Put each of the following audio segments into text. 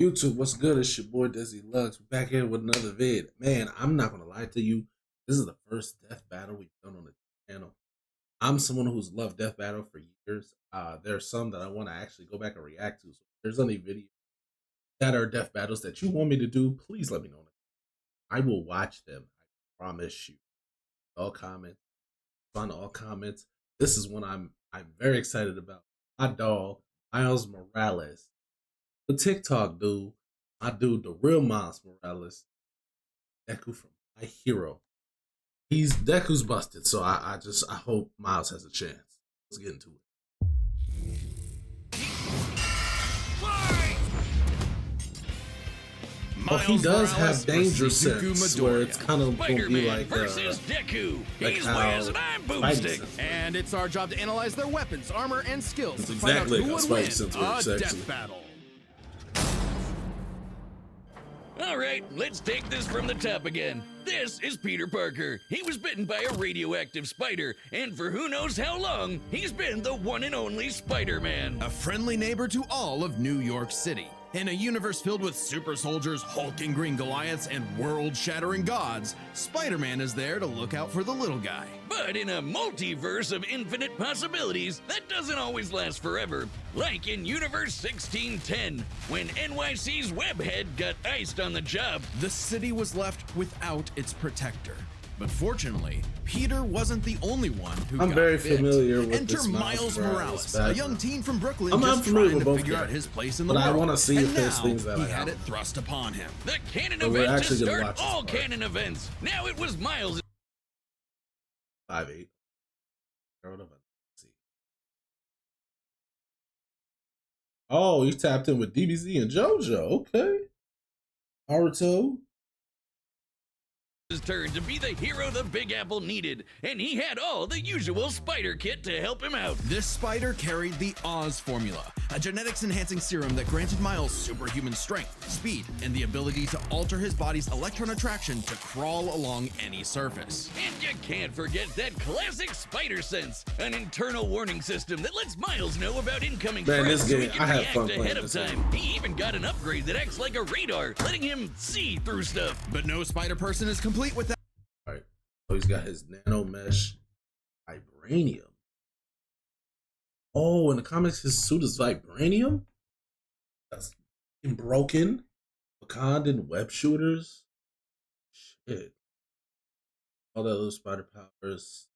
YouTube, what's good? It's your boy Desi Lux back here with another vid. Man, I'm not gonna lie to you. This is the first death battle we've done on the channel. I'm someone who's loved death battle for years. There's some that I want to actually go back and react to. So if there's any videos that are death battles that you want me to do, please let me know. I will watch them. I promise you. All comments, on all comments. This is one I'm very excited about. My dog, Miles Morales. The TikTok dude, my dude, the real Miles Morales, Deku from My Hero. Deku's busted, so I hope Miles has a chance. Let's get into it. Oh, he does have danger sense, where it's kind of going to be like versus Deku. Like He's Wiz and I'm Boomstick. And it's our job to analyze their weapons, armor, and skills. That's exactly who how would win Spidey sense a works, death actually. battle. All right, let's take this from the top again. This is Peter Parker. He was bitten by a radioactive spider, and for who knows how long, he's been the one and only Spider-Man. A friendly neighbor to all of New York City. In a universe filled with super soldiers, hulking green Goliaths, and world-shattering gods, Spider-Man is there to look out for the little guy. But in a multiverse of infinite possibilities, that doesn't always last forever. Like in Universe 1610, when NYC's Webhead got iced on the job. The city was left without its protector. But fortunately, Peter wasn't the only one who got very bit. familiar with Enter this Miles Morales, a young teen from Brooklyn I'm just familiar trying with to both figure out characters, his place in the but world. I want to see and if there's now things that he I had know. it thrust upon him. The canon But we're event to actually gonna start watch this all part. canon events. Now it was Miles. 5'8". Oh, you tapped in with DBZ and JoJo. Okay. Naruto. His turn to be the hero the Big Apple needed, and he had all the usual spider kit to help him out. This spider carried the Oz formula, a genetics-enhancing serum that granted Miles superhuman strength, speed, and the ability to alter his body's electron attraction to crawl along any surface. And you can't forget that classic spider sense, an internal warning system that lets Miles know about incoming Man, threats this so he game, can I had react fun ahead playing of this time. game. He even got an upgrade that acts like a radar, letting him see through stuff. But no spider person is complete without. All right. So he's got his nano mesh vibranium. Oh, in the comics, his suit is vibranium? That's broken. Wakanda web shooters. Shit. All that little spider powers.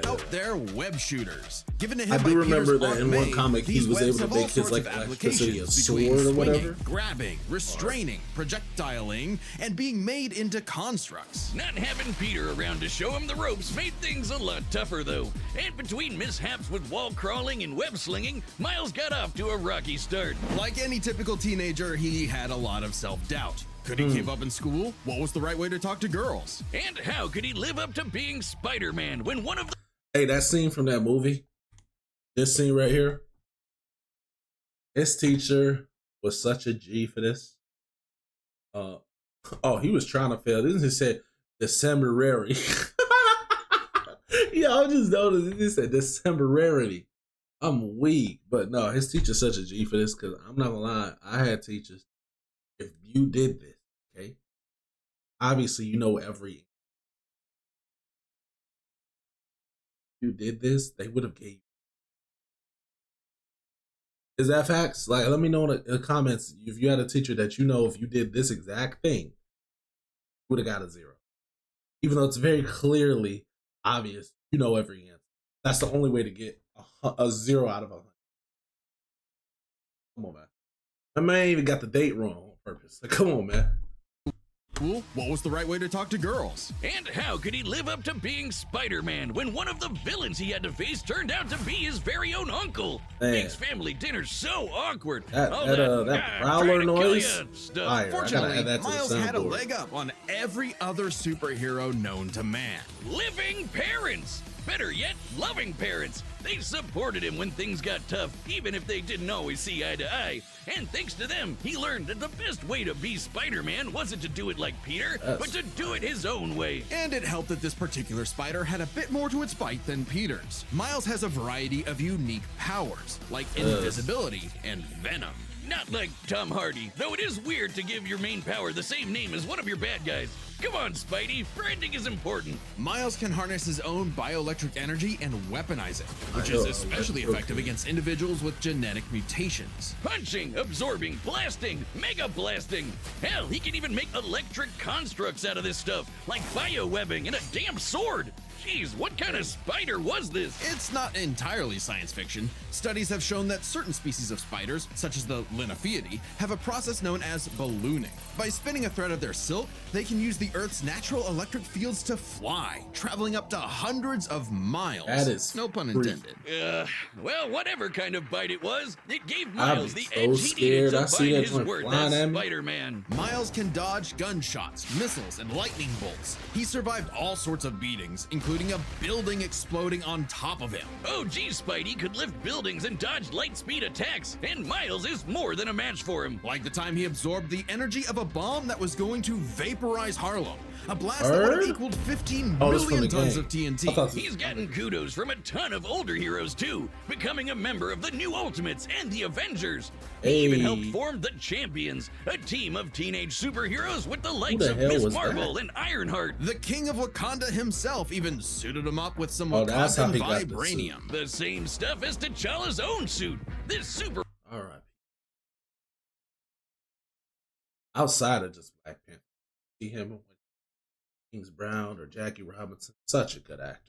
Out there, web shooters. Given to him I by do remember Peter's that Aunt in one May, comic he these was webs able to have all make his sorts like of electricity a applications sword between or swinging, whatever. grabbing, restraining, projectiling, and being made into constructs. Not having Peter around to show him the ropes made things a lot tougher, though. And between mishaps with wall crawling and web slinging, Miles got off to a rocky start. Like any typical teenager, he had a lot of self-doubt. Could he keep up in school? What was the right way to talk to girls? And how could he live up to being Spider-Man when one of the Hey, that scene from that movie, this scene right here, his teacher was such a G for this. Oh, he was trying to fail. This is said Decemberary. Yeah, I just noticed he said Decemberary. I'm weak, but no, his teacher's such a G for this because I'm not gonna lie, I had teachers. If you did this, okay, obviously you know every. You did this, they would have gave. Is that facts? Like, let me know in the comments if you had a teacher that you know if you did this exact thing, you would have got a 0. Even though it's very clearly obvious, you know every answer. That's the only way to get a 0 out of 100. Come on, man. My man even got the date wrong on purpose. Like, come on, man. Cool. What was the right way to talk to girls? And how could he live up to being Spider-Man when one of the villains he had to face turned out to be his very own uncle? Man. Makes family dinner so awkward. That "Ah, growler trying to kill noise? ya" stuff. Fire. I gotta Fortunately, add that to the Miles had a soundboard. leg up on every other superhero known to man. Living parents. Better yet, loving parents. They supported him when things got tough, even if they didn't always see eye to eye. And thanks to them, he learned that the best way to be Spider-Man wasn't to do it like Peter, but to do it his own way. And it helped that this particular spider had a bit more to its bite than Peter's. Miles has a variety of unique powers, like invisibility and venom. not like Tom Hardy, though it is weird to give your main power the same name as one of your bad guys. Come on, Spidey, branding is important. Miles can harness his own bioelectric energy and weaponize it, which is especially effective against individuals with genetic mutations. Punching, absorbing, blasting, mega blasting. Hell, he can even make electric constructs out of this stuff, like biowebbing and a damn sword. Jeez, what kind of spider was this? It's not entirely science fiction. Studies have shown that certain species of spiders, such as the Linophiidae, have a process known as ballooning. By spinning a thread of their silk, they can use the Earth's natural electric fields to fly, traveling up to hundreds of miles. That is no pun freak. intended. Well, whatever kind of bite it was, it gave Miles the so edge he needed scared. to I find see that his joint worth flying as at me. Spider-Man. Miles can dodge gunshots, missiles, and lightning bolts. He survived all sorts of beatings, including a building exploding on top of him. Oh geez, Spidey could lift buildings and dodge light speed attacks, and Miles is more than a match for him. Like the time he absorbed the energy of a bomb that was going to vaporize Harlem. A blast that would have equaled 15 Oh, this from million the tons game. of I TNT. thought this He's gotten kudos from a ton of older heroes too, becoming a member of the New Ultimates and the Avengers. He even helped Hey. form the Champions, a team of teenage superheroes with the Who likes the of hell Miss was Marvel that? and Ironheart. The king of Wakanda himself even suited him up with some Oh, that's how Wakandan he got the suit. vibranium. The same stuff as T'Challa's own suit. This super All right. Outside of just Black Panther, see him with James Brown or Jackie Robinson. Such a good actor.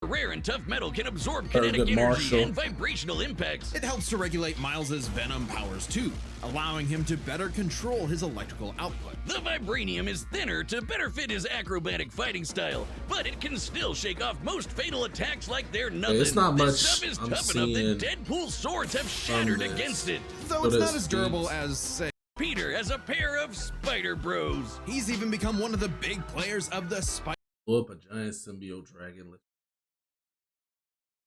rare and tough metal can absorb Thurgood kinetic energy Marshall. and vibrational impacts. It helps to regulate Miles's venom powers too, allowing him to better control his electrical output. The vibranium is thinner to better fit his acrobatic fighting style, but it can still shake off most fatal attacks like they're nothing. it's not This much stuff is I'm tough enough that seeing Deadpool's swords have shattered this. against it. Though So it's not does as durable Steve's. as, say, Peter has a pair of Spider Bros. he's even become one of the big players of the Spider. blew up a giant symbiote dragon.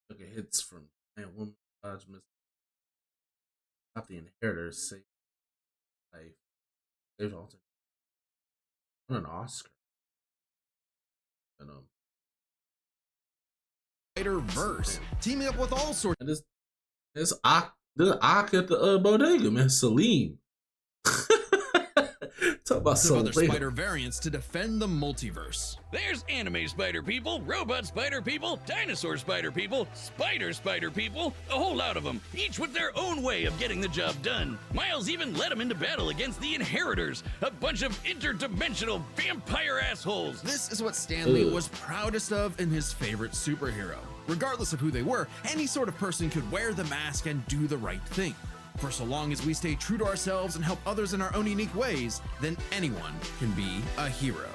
Took a hits from giant woman dodge miss. Stop the inheritors. Save life. Saved all. Won an Oscar. And Spider-Verse, teaming up with all sorts and this Ak at the bodega, man. Salim. Talk about of some other spider variants to defend the multiverse. There's anime spider people, robot spider people, dinosaur spider people, spider people, a whole lot of them, each with their own way of getting the job done. Miles even led them into battle against the Inheritors, a bunch of interdimensional vampire assholes. This is what Stanley Ugh. was proudest of in his favorite superhero. Regardless of who they were, any sort of person could wear the mask and do the right thing. For so long as we stay true to ourselves and help others in our own unique ways, then anyone can be a hero.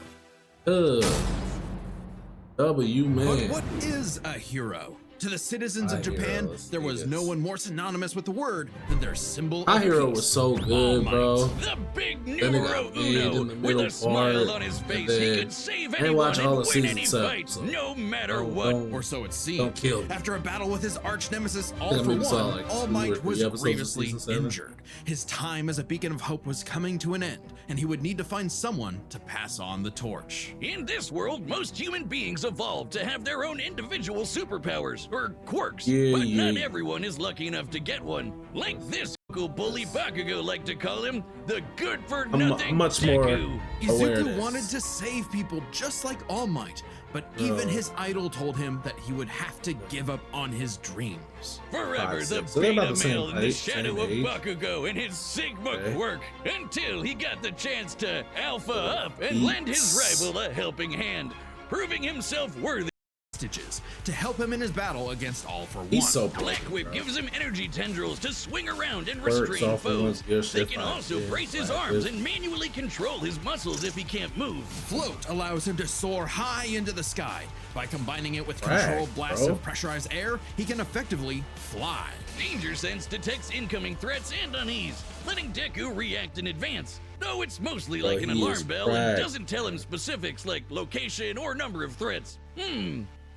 W But man. what is a hero? To the citizens of My Japan, heroes, there was no yes. one more synonymous with the word than their symbol My of hero peace. was so All good, Might. bro. The big Then they numero got made in uno, the with middle a smile part, on his and face, he then could save I anyone watch all and the win any seasons up, fight, so no matter don't- what. don't- Or so it seemed. Don't kill me. After a battle with his arch nemesis, All I for maybe saw, One, like, All 2 or Might 3 was episodes of grievously season 7. injured. His time as a beacon of hope was coming to an end, and he would need to find someone to pass on the torch. In this world, most human beings evolved to have their own individual superpowers, or quirks, Yeah, but not yeah. everyone is lucky enough to get one. Like this cool bully Bakugo like to call him, the good-for-nothing much more- Deku. Izuku Awareness. wanted to save people just like All Might, but even his idol told him that he would have to give up on his dreams. Forever 5, the 6. So they're about beta the same male in the height, shadow same of age. Bakugo and his Sigma Okay. quirk, until he got the chance to alpha up and lend his Beats. rival a helping hand, proving himself worthy. Stitches to help him in his battle against All for One. He's so Black broken, Whip bro. gives him energy tendrils to swing around and Works restrain off of foes. one's gear They shift, can like also this, brace his like arms this. and manually control his muscles if he can't move. Float allows him to soar high into the sky. By combining it with Frag, controlled blasts bro. of pressurized air, he can effectively fly. Danger Sense detects incoming threats and unease, letting Deku react in advance. Though it's mostly Bro, like an he is alarm bell and frag. doesn't tell him specifics like location or number of threats.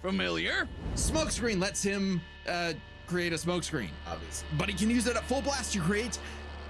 Familiar? Smokescreen lets him create a smokescreen, Obviously. but he can use it at full blast to create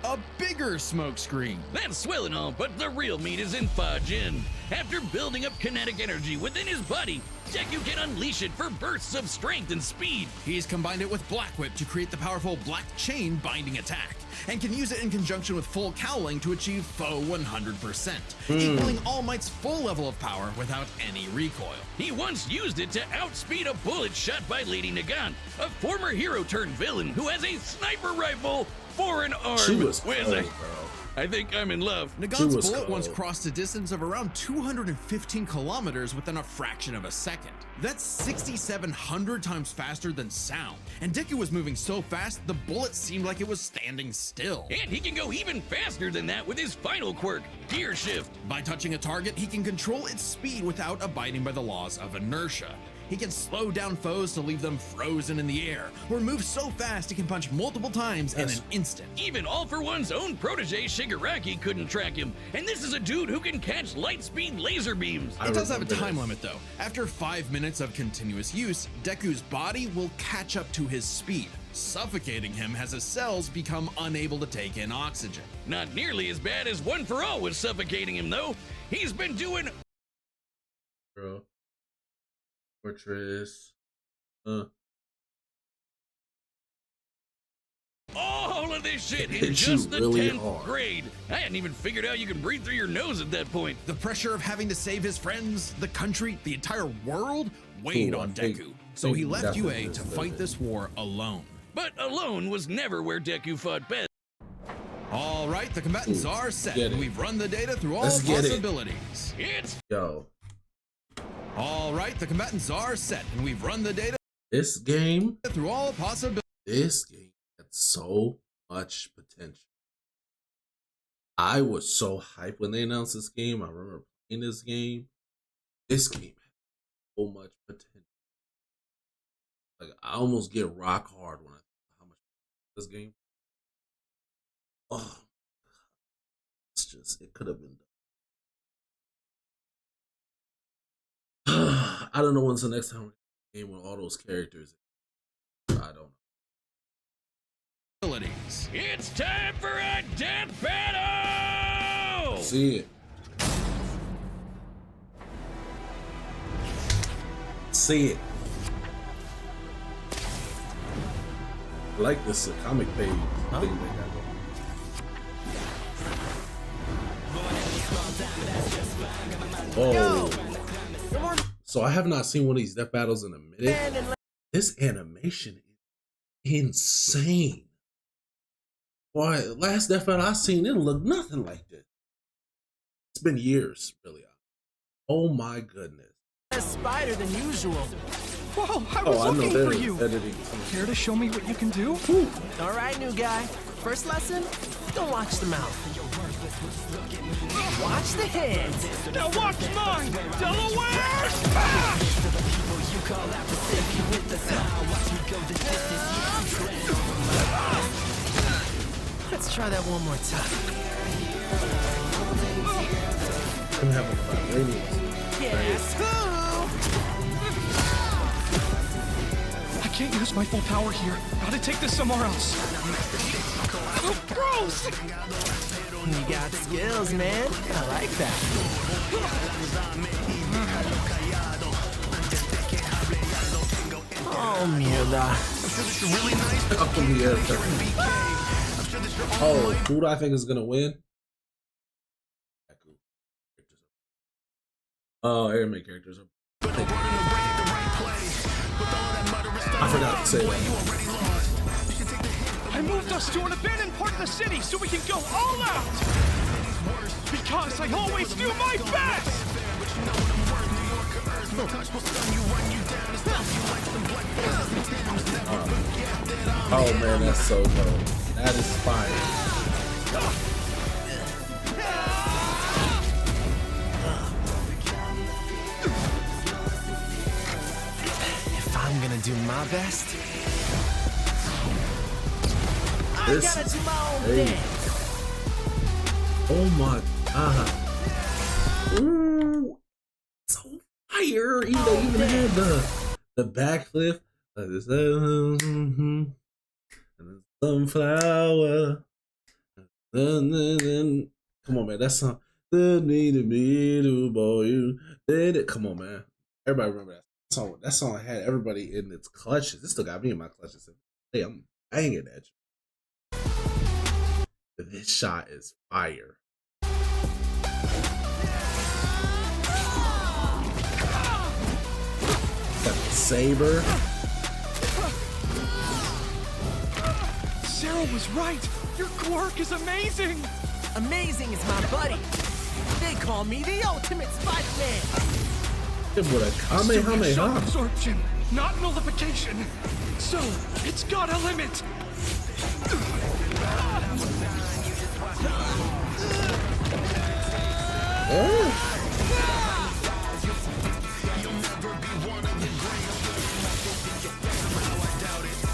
a bigger smokescreen. That's swell and all, but the real meat is in Fajin. After building up kinetic energy within his body, Deku can unleash it for bursts of strength and speed. He's combined it with Black Whip to create the powerful Black Chain binding attack. and can use it in conjunction with full cowling to achieve foe 100%, equaling All Might's full level of power without any recoil. He once used it to outspeed a bullet shot by Lady Nagant, a former hero turned villain who has a sniper rifle for an arm. She was Where's cold, that? bro. I think I'm in love. Nagant's was bullet once cold. crossed a distance of around 215 kilometers within a fraction of a second. That's 6,700 times faster than sound. And Deku was moving so fast, the bullet seemed like it was standing still. And he can go even faster than that with his final quirk, Gear Shift. By touching a target, he can control its speed without abiding by the laws of inertia. He can slow down foes to leave them frozen in the air, or move so fast he can punch multiple times in an instant. Even All For One's own protege Shigaraki couldn't track him, and this is a dude who can catch light speed laser beams. It does have a time limit though. After 5 minutes of continuous use, Deku's body will catch up to his speed, suffocating him as his cells become unable to take in oxygen. Not nearly as bad as One For All was suffocating him though. He's been doing Bro. Fortress. all of this shit Hit in you just the really 10th hard. grade. I hadn't even figured out you can breathe through your nose at that point. The pressure of having to save his friends, the country, the entire world weighed Ooh, I on think- Deku. So think he left definitely UA to deserve fight it. this war alone. But alone was never where Deku fought best. All right, the combatants Ooh, are set, get and it. we've run the data through all Let's get it. possibilities. It's Yo, All right, the combatants are set, and we've run the data this game through all possibilities. had so much potential. I was so hyped when they announced this game. I remember playing this game. This game had so much potential. Like I almost get rock hard when I think how much this game. Oh, it's just it could have been done. I don't know when's the next time we're gonna game with all those characters. I don't know. It's time for a death battle! See it. See it. I like this comic page thing they got going. Oh. So I have not seen one of these death battles in a minute. This animation is insane. Boy, last death battle I seen, it looked nothing like this. It's been years, really. Oh my goodness. Less spider than usual. Whoa, I Oh, was I know looking they're for you. editing. Care to show me what you can do? All right, new guy. First lesson, don't watch the mouth. Watch the hands. Now watch mine, Delaware! Ah! Let's try that one more time. I'm having fun. Radiance. Guess who? I can't use my full power here. Gotta take this somewhere else. Oh, gross! You got skills, man. I like that. Oh, mierda. Oh, who do I think is gonna win? Deku. Oh, anime characters are. I forgot to say that. I moved us to an abandoned part of the city so we can go all out! Because I always do my best! Oh man, that's so dope. That is fire. If I'm gonna do my best, This I gotta is do my own crazy. thing. Oh my god. Ooh, so fire. Even they even had the backflip. Like this, and the sunflower. Come on, man. That song. Need me to boy you. Come on, man. Everybody remember that song. That song had everybody in its clutches. It still got me in my clutches. Hey, I'm banging that. This shot is fire. Got the saber. Sarah was right. Your quirk is amazing. Amazing is my buddy. They call me the ultimate Spider-Man. Hit with a Shock Kamehameha. absorption, not nullification. So it's got a limit.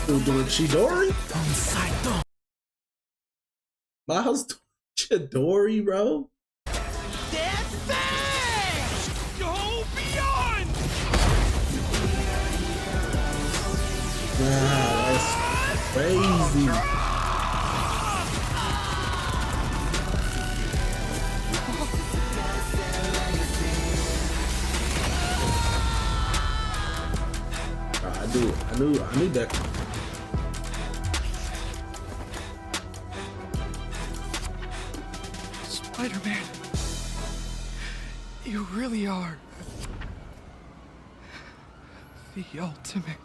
Who doing Chidori? Psycho. Miles doing Chidori, bro? Death Bang! Go beyond. Wow, that's crazy. I knew that. Spider-Man, you really are the ultimate.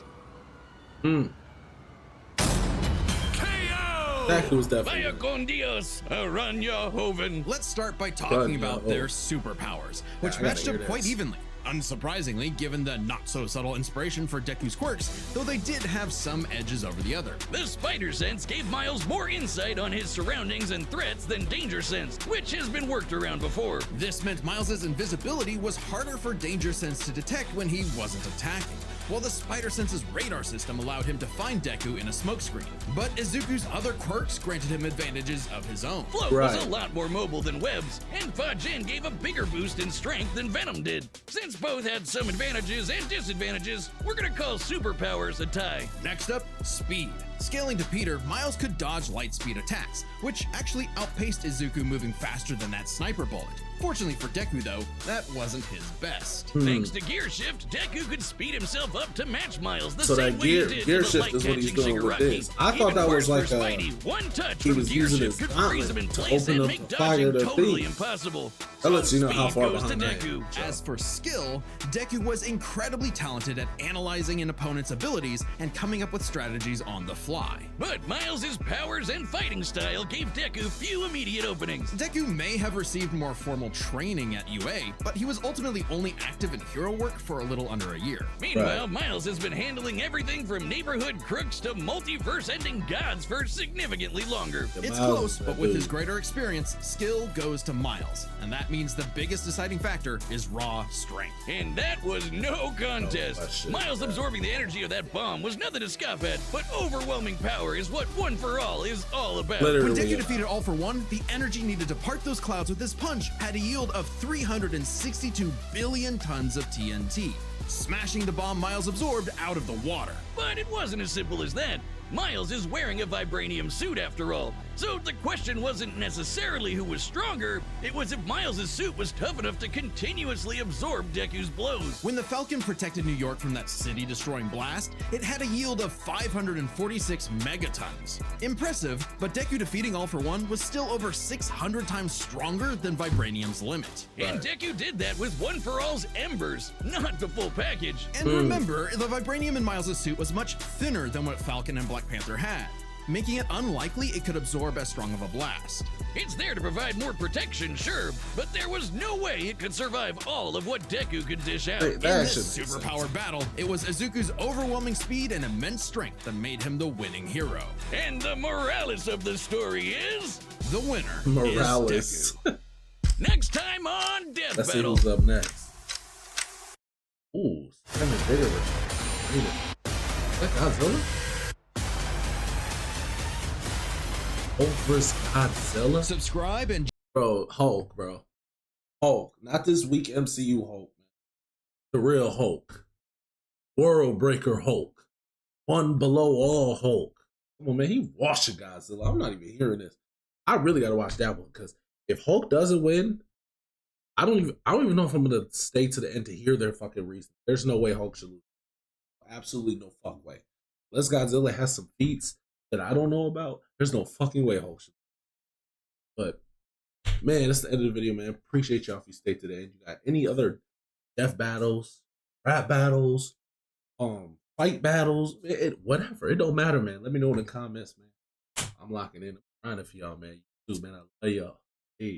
That was Vaya definitely. con Dios, Aranya Hoven. Let's start by talking Gun, about oh. their superpowers, which I gotta matched hear up quite this. evenly. Unsurprisingly, given the not-so-subtle inspiration for Deku's quirks, though they did have some edges over the other. The Spider Sense gave Miles more insight on his surroundings and threats than Danger Sense, which has been worked around before. This meant Miles' invisibility was harder for Danger Sense to detect when he wasn't attacking, while the Spider Sense's radar system allowed him to find Deku in a smokescreen. But Izuku's other quirks granted him advantages of his own. Float Right. was a lot more mobile than Webs, and Fajin gave a bigger boost in strength than Venom did. Since both had some advantages and disadvantages, we're gonna call superpowers a tie. Next up, speed. Scaling to Peter, Miles could dodge light speed attacks, which actually outpaced Izuku moving faster than that sniper bullet. Fortunately for Deku though, that wasn't his best. Thanks to Gear Shift, Deku could speed himself up to match Miles the So same that way gear- he did gear to the shift is what he's light-catching doing with Shigaraki. this. I thought Even that was worse for like Spidey, one touch he from was Gear using Shift his could freeze him in gauntlet to place open and up make the fire dodging to totally things. impossible. That lets you know speed how far goes to behind I am. Deku. As for skill, Deku was incredibly talented at analyzing an opponent's abilities and coming up with strategies on the fly. But Miles' powers and fighting style gave Deku few immediate openings. Deku may have received more formal training at UA, but he was ultimately only active in hero work for a little under a year. Meanwhile, Right. Miles has been handling everything from neighborhood crooks to multiverse-ending gods for significantly longer. It's Miles close, is that but with dude. his greater experience, skill goes to Miles, and that means the biggest deciding factor is raw strength. And that was no contest. that shit, Miles man. absorbing the energy of that bomb was nothing to scoff at, but overwhelming power is what One for All is all about. Literally. When Deku Yeah. defeated All for One, the energy needed to part those clouds with his punch had a yield of 362 billion tons of TNT, smashing the bomb Miles absorbed out of the water. But it wasn't as simple as that. Miles is wearing a vibranium suit after all. So the question wasn't necessarily who was stronger, it was if Miles' suit was tough enough to continuously absorb Deku's blows. When the Falcon protected New York from that city-destroying blast, it had a yield of 546 megatons. Impressive, but Deku defeating All for One was still over 600 times stronger than Vibranium's limit. And Deku did that with One for All's embers, not the full package. And remember, the Vibranium in Miles' suit was much thinner than what Falcon and Black Panther had, making it unlikely it could absorb as strong of a blast. It's there to provide more protection, sure, but there was no way it could survive all of what Deku could dish out. Hey, In that this should make sense. superpowered battle, it was Izuku's overwhelming speed and immense strength that made him the winning hero. And the morales of the story is The winner Morales. is Deku. next time on Death Let's see Battle. who's up next. Ooh, Simon Bigger. Is that Godzilla? Hulk vs. Godzilla? Subscribe and Bro, Hulk, bro. Hulk. Not this weak MCU Hulk, man. The real Hulk. World Breaker Hulk. One below all Hulk. Come on, man. He washing Godzilla. I'm not even hearing this. I really gotta watch that one, because if Hulk doesn't win, I don't even know if I'm gonna stay to the end to hear their fucking reason. There's no way Hulk should lose. Absolutely no fuck way. Unless Godzilla has some feats that I don't know about, there's no fucking way Hulk should. But man, that's the end of the video, man. Appreciate y'all if you stayed today. And you got any other death battles, rap battles, fight battles, whatever. It don't matter, man. Let me know in the comments, man. I'm locking in. I'm trying for y'all, man. You too, man. I love y'all. Hey.